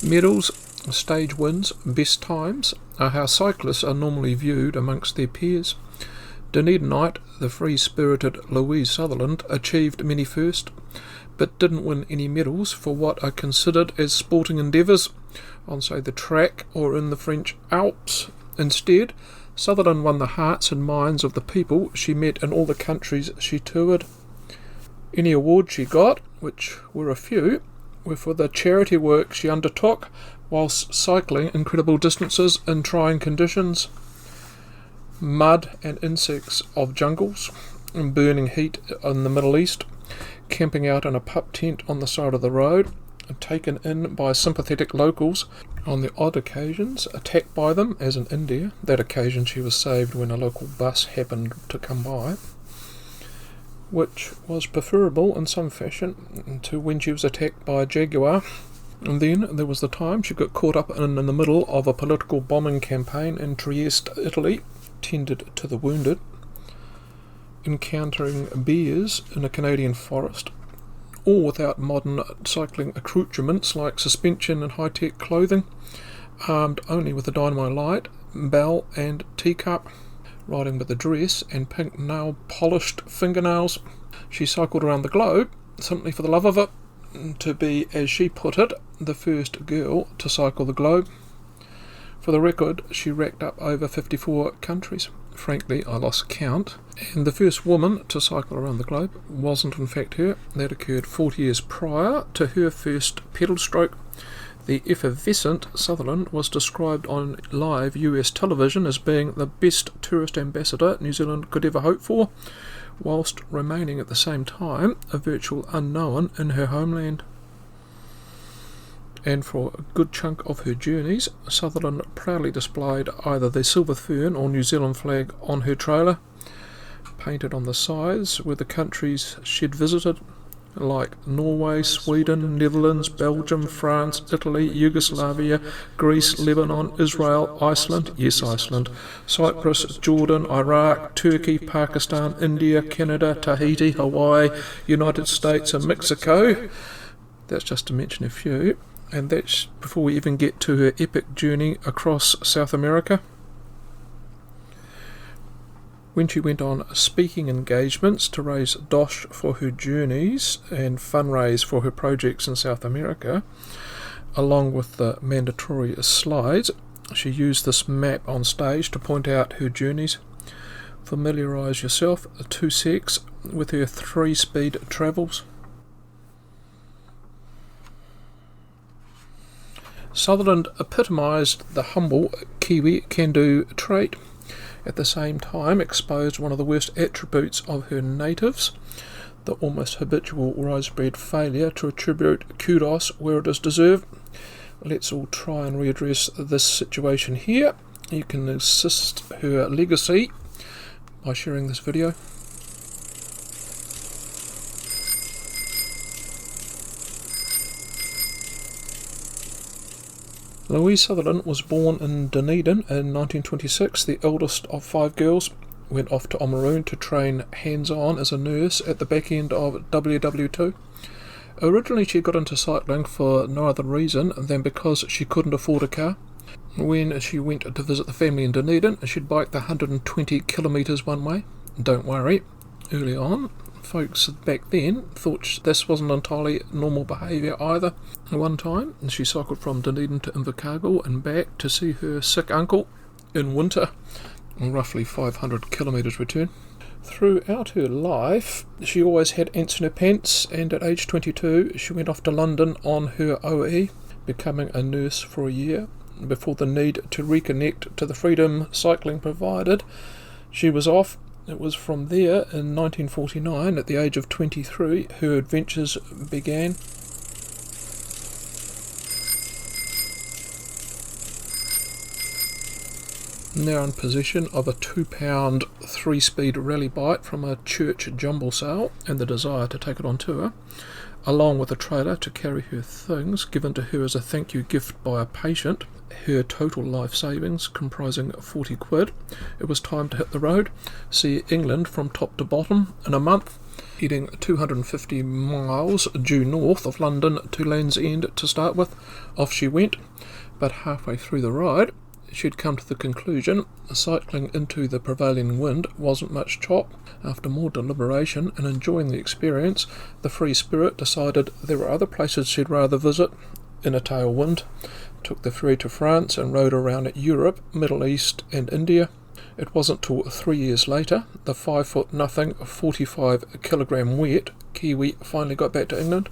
Medals, stage wins, best times are how cyclists are normally viewed amongst their peers. Dunedinite, the free-spirited Louise Sutherland, achieved many firsts, but didn't win any medals for what are considered as sporting endeavours on, say, the track or in the French Alps. Instead, Sutherland won the hearts and minds of the people she met in all the countries she toured. Any awards she got, which were a few, were for the charity work she undertook whilst cycling incredible distances in trying conditions. Mud and insects of jungles, burning heat in the Middle East, camping out in a pup tent on the side of the road, taken in by sympathetic locals on the odd occasions, attacked by them, as in India. That occasion she was saved when a local bus happened to come by, which was preferable in some fashion to when she was attacked by a jaguar. And then there was the time she got caught up in the middle of a political bombing campaign in Trieste, Italy, tended to the wounded, encountering bears in a Canadian forest, all without modern cycling accoutrements like suspension and high-tech clothing, armed only with a dynamo light, bell and teacup, riding with a dress and pink nail-polished fingernails. She cycled around the globe simply for the love of it, to be, as she put it, the first girl to cycle the globe. For the record, she racked up over 54 countries. Frankly, I lost count. And the first woman to cycle around the globe wasn't in fact her. That occurred 40 years prior to her first pedal stroke. The effervescent Sutherland was described on live US television as being the best tourist ambassador New Zealand could ever hope for, whilst remaining at the same time a virtual unknown in her homeland. And for a good chunk of her journeys, Sutherland proudly displayed either the silver fern or New Zealand flag on her trailer. Painted on the sides were the countries she'd visited, like Norway, Sweden, Netherlands, Belgium, France, Italy, Yugoslavia, Greece, Lebanon, Israel, Iceland, yes Iceland, Cyprus, Jordan, Iraq, Turkey, Pakistan, India, Canada, Tahiti, Hawaii, United States and Mexico. That's just to mention a few. And that's before we even get to her epic journey across South America. When she went on speaking engagements to raise dosh for her journeys and fundraise for her projects in South America, along with the mandatory slides, she used this map on stage to point out her journeys. Familiarise yourself, 2 secs, with her 3-speed travels. Sutherland epitomised the humble Kiwi can-do trait, at the same time exposed one of the worst attributes of her natives, the almost habitual widespread failure to attribute kudos where it is deserved. Let's all try and readdress this situation here. You can assist her legacy by sharing this video. Louise Sutherland was born in Dunedin in 1926, the eldest of 5 girls. Went off to Oamaru to train hands-on as a nurse at the back end of WW2. Originally she got into cycling for no other reason than because she couldn't afford a car. When she went to visit the family in Dunedin, she'd bike the 120 kilometres one way. Don't worry, early on, folks back then thought this wasn't entirely normal behaviour either. One time she cycled from Dunedin to Invercargill and back to see her sick uncle in winter, roughly 500 kilometres return. Throughout her life she always had ants in her pants, and at age 22 she went off to London on her OE, becoming a nurse for a year before the need to reconnect to the freedom cycling provided. She was off. It was from there, in 1949, at the age of 23, her adventures began. Now in possession of a £2 3-speed rally bike from a church jumble sale and the desire to take it on tour, along with a trailer to carry her things given to her as a thank you gift by a patient, her total life savings comprising 40 quid, it was time to hit the road, see England from top to bottom in a month. heading 250 miles due north of London to Land's End to start with. Off she went, but halfway through the ride she'd come to the conclusion cycling into the prevailing wind wasn't much chop. After more deliberation and enjoying the experience, the free spirit decided there were other places she'd rather visit. In a tailwind, took the ferry to France and rode around Europe, Middle East and India. It wasn't till 3 years later the 5'0" 45-kilogram wet Kiwi finally got back to England.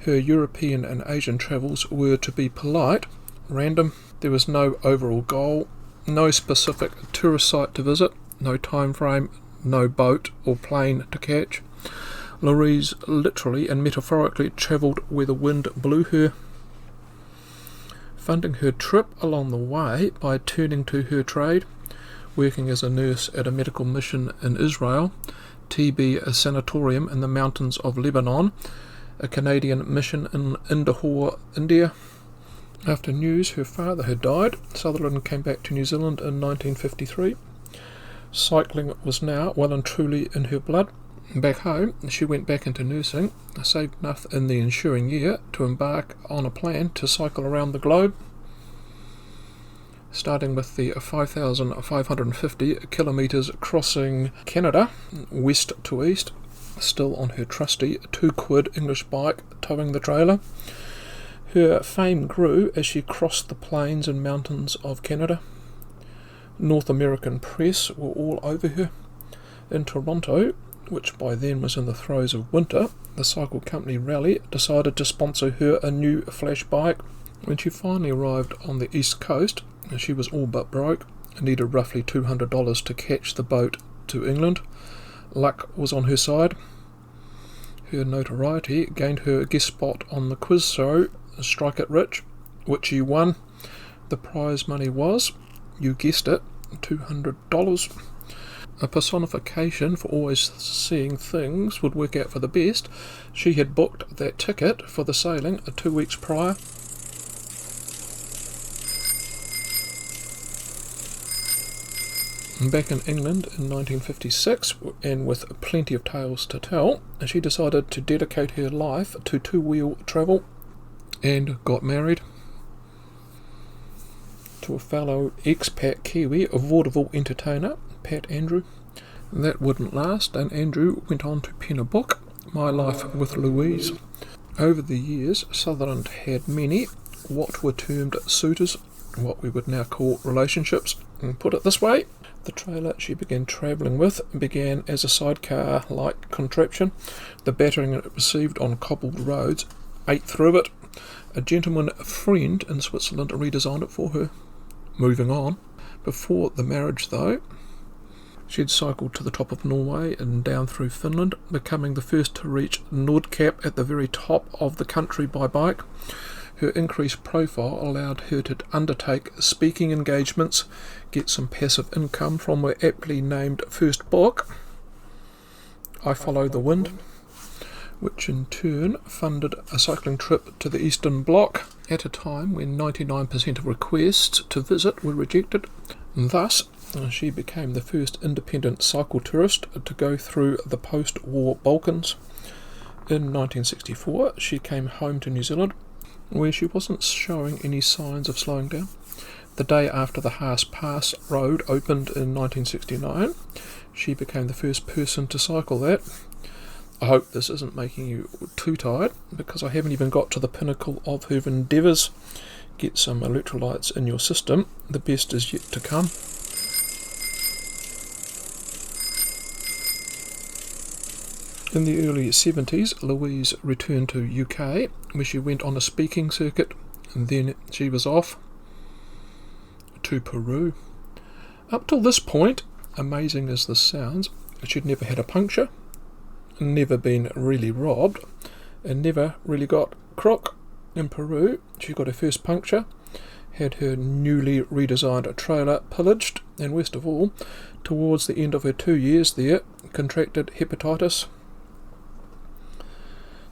Her European and Asian travels were, to be polite, random. There was no overall goal, no specific tourist site to visit, no time frame, no boat or plane to catch. Louise literally and metaphorically travelled where the wind blew her, funding her trip along the way by turning to her trade, working as a nurse at a medical mission in Israel, TB a sanatorium in the mountains of Lebanon, a Canadian mission in Indore, India. After news her father had died, Sutherland came back to New Zealand in 1953. Cycling was now well and truly in her blood. Back home, she went back into nursing, saved enough in the ensuing year to embark on a plan to cycle around the globe, starting with the 5,550 kilometres crossing Canada, west to east, still on her trusty £2 English bike towing the trailer. Her fame grew as she crossed the plains and mountains of Canada. North American press were all over her. In Toronto, which by then was in the throes of winter, the cycle company Raleigh decided to sponsor her a new flash bike. When she finally arrived on the east coast, she was all but broke and needed roughly $200 to catch the boat to England. Luck was on her side. Her notoriety gained her a guest spot on the quiz show Strike It Rich, which she won. The prize money was, you guessed it, $200. A personification for always seeing things would work out for the best, she had booked that ticket for the sailing 2 weeks prior. Back in England in 1956, and with plenty of tales to tell, she decided to dedicate her life to two-wheel travel and got married to a fellow expat Kiwi, a vaudeville entertainer, Pat Andrew. That wouldn't last, and Andrew went on to pen a book, My Life with Louise. Over the years, Sutherland had many what were termed suitors, what we would now call relationships. And put it this way, the trailer she began travelling with began as a sidecar-like contraption. The battering it received on cobbled roads ate through it. A gentleman friend in Switzerland redesigned it for her. Moving on. Before the marriage, though, she'd cycled to the top of Norway and down through Finland, becoming the first to reach Nordkapp at the very top of the country by bike. Her increased profile allowed her to undertake speaking engagements, get some passive income from her aptly named first book, I Follow the Wind, which in turn funded a cycling trip to the Eastern Bloc at a time when 99% of requests to visit were rejected. And thus, she became the first independent cycle tourist to go through the post-war Balkans. In 1964, she came home to New Zealand, where she wasn't showing any signs of slowing down. The day after the Haas Pass Road opened in 1969, she became the first person to cycle that. I hope this isn't making you too tired, because I haven't even got to the pinnacle of her endeavours. Get some electrolytes in your system, the best is yet to come. In the early 70s, Louise returned to UK, where she went on a speaking circuit, and then she was off to Peru. Up till this point, amazing as this sounds, she'd never had a puncture, never been really robbed, and never really got crook. In Peru, she got her first puncture, had her newly redesigned trailer pillaged, and worst of all, towards the end of her 2 years there, contracted hepatitis.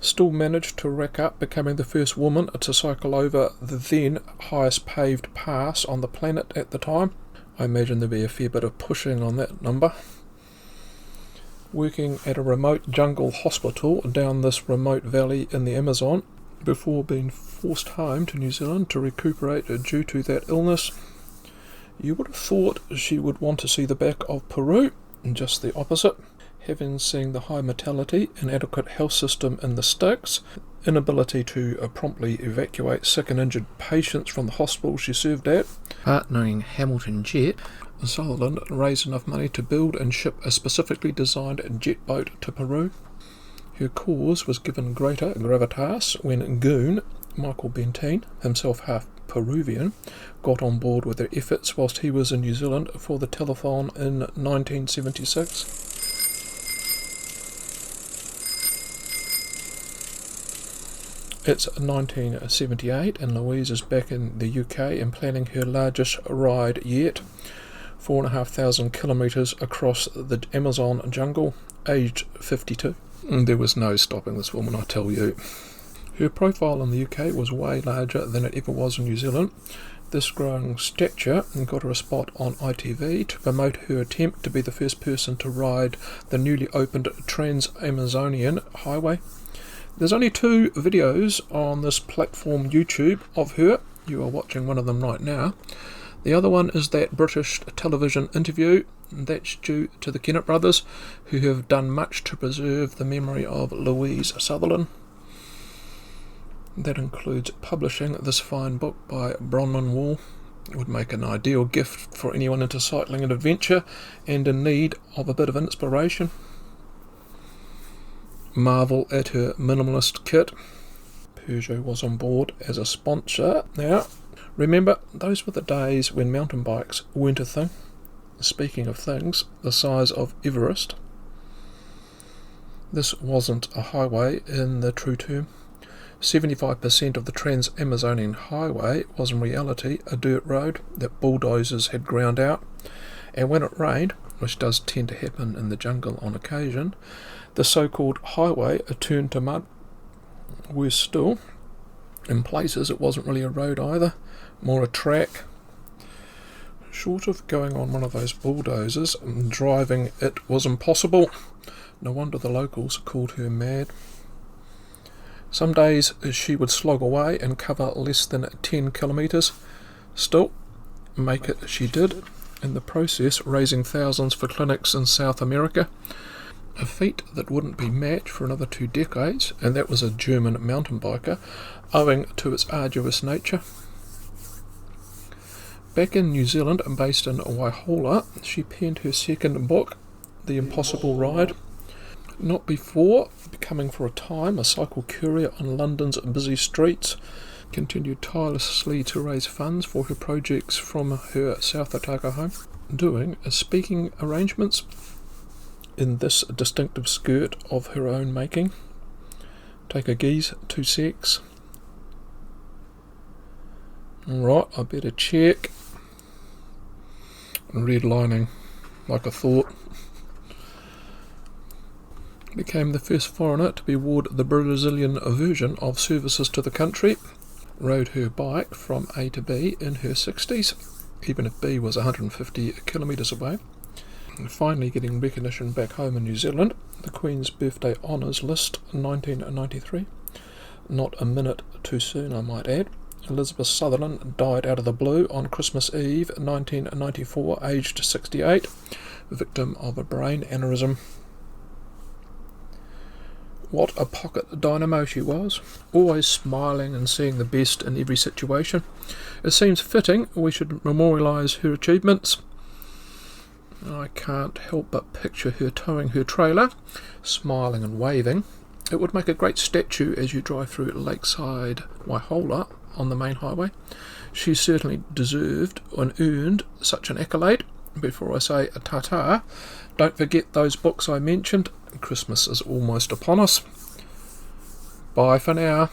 Still managed to rack up becoming the first woman to cycle over the then highest paved pass on the planet at the time. I imagine there'd be a fair bit of pushing on that number. working at a remote jungle hospital down this remote valley in the Amazon before being forced home to New Zealand to recuperate due to that illness. You would have thought she would want to see the back of Peru, and just the opposite. Having seen the high mortality, inadequate health system in the sticks, inability to promptly evacuate sick and injured patients from the hospital she served at, partnering Hamilton Jet, Sutherland raised enough money to build and ship a specifically designed jet boat to Peru. Her cause was given greater gravitas when Goon, Michael Benteen, himself half Peruvian, got on board with their efforts whilst he was in New Zealand for the telethon in 1976. It's 1978 and Louise is back in the UK and planning her largest ride yet, 4,500 kilometres across the Amazon jungle, aged 52. There was no stopping this woman, I tell you. Her profile in the UK was way larger than it ever was in New Zealand. This growing stature got her a spot on ITV to promote her attempt to be the first person to ride the newly opened Trans-Amazonian Highway. There's only 2 videos on this platform YouTube of her. You are watching one of them right now. The other one is that British television interview. That's due to the Kennett brothers, who have done much to preserve the memory of Louise Sutherland. That includes publishing this fine book by Bronwyn Wall. It would make an ideal gift for anyone into cycling and adventure and in need of a bit of inspiration. Marvel at her minimalist kit. Peugeot was on board as a sponsor. Now, remember, those were the days when mountain bikes weren't a thing. Speaking of things, the size of Everest. This wasn't a highway in the true term. 75% of the Trans-Amazonian Highway was in reality a dirt road that bulldozers had ground out, and when it rained, which does tend to happen in the jungle on occasion, the so-called highway turned to mud. Worse still, in places it wasn't really a road either, more a track. Short of going on one of those bulldozers, driving it was impossible. No wonder the locals called her mad. Some days she would slog away and cover less than 10 kilometres. Still, make it she did, in the process raising thousands for clinics in South America. A feat that wouldn't be matched for another 2 decades, and that was a German mountain biker, owing to its arduous nature. Back in New Zealand, based in Waihola, she penned her second book, The Impossible Ride. Not before becoming for a time a cycle courier on London's busy streets, continued tirelessly to raise funds for her projects from her South Otago home, doing speaking arrangements in this distinctive skirt of her own making. Take a geese, 2 secs. Right, I better check. Redlining, like I thought. Became the first foreigner to be awarded the Brazilian version of services to the country. Rode her bike from A to B in her 60s, even if B was 150 kilometres away. And finally getting recognition back home in New Zealand, the Queen's Birthday Honours List 1993. Not a minute too soon, I might add. Elizabeth Sutherland died out of the blue on Christmas Eve 1994, aged 68, victim of a brain aneurysm. What a pocket dynamo she was, always smiling and seeing the best in every situation. It seems fitting we should memorialise her achievements. I can't help but picture her towing her trailer, smiling and waving. It would make a great statue as you drive through Lakeside Waihola on the main highway. She certainly deserved and earned such an accolade. Before I say a ta-ta, don't forget those books I mentioned. Christmas is almost upon us. Bye for now.